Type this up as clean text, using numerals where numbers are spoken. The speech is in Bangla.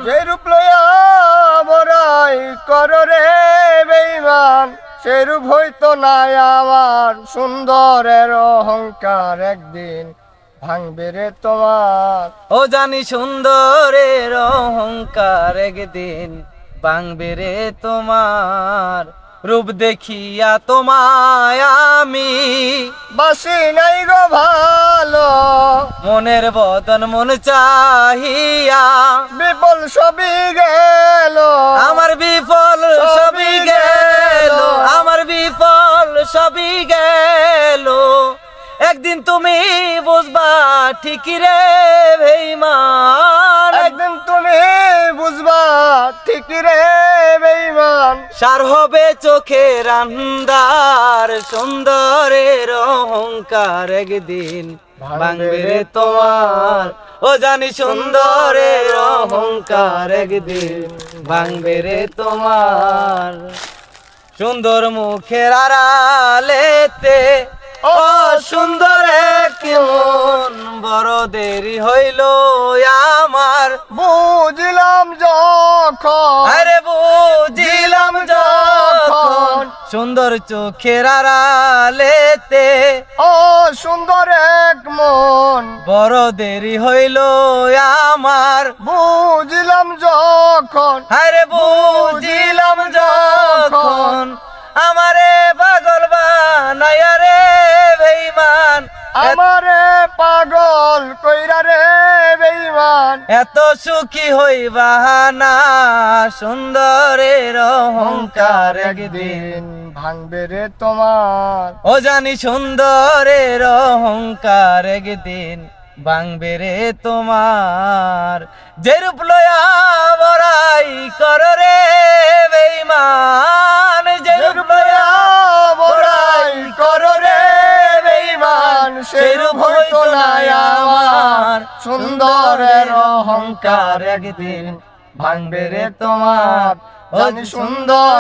যে রূপ লইয়া বড়াই করো রে বেঈমান, সে রূপ হইতো নাই আমার। সুন্দরের অহংকার একদিন ভাঙবে রে তোমার। ও জানি সুন্দরের অহংকার একদিন ভাঙবে রে তোমার। রূপ দেখিয়া তোমায় আমি বাসি নাই গো ভালো, মনের বদন মন চাহিয়া বিপল সবই গেল। আমার বিফল সবই গেল, আমার বিফল সবই গেল। একদিন তুমি বুঝবা ঠিকই রে বেঈমান, একদিন তুমি বুঝবা ঠিকই রে বেঈমান। সার হবে চোখের আন্ধার, সুন্দরের অহংকার একদিন ভাঙবে রে তোমার। ও জানি সুন্দরের অহংকার একদিন ভাঙবে রে তোমার। সুন্দর মুখের আড়ালেতে ও সুন্দর কেমন বড় দেরি হইল আমার। বুঝলাম যখন, আরে বুঝিলাম যখন সুন্দর চোখের আড়ালেতে ও সুন্দর এক মন। বড় দেরি হইল আমার। বুঝলাম যখন, আরে বুঝিলাম যখন আমারে পাগল বানায়া রে বেঈমান। আমারে পাগল কইরা রে বেঈমান। এত সুখী হইবা না, সুন্দরের অহংকার একদিন ভাঙবে রে তোমার। ও জানি সুন্দরের অহংকার একদিন ভাঙবে রে তোমার। যে রূপ লয়া বড়াই কর রে বেঈমান, যে রূপ লয়া বড়াই করো রে বেঈমান, সে রূপ হইতো নাই আমার। সুন্দরের অহংকার একদিন ভাঙবে রে তোমার। জানি সুন্দর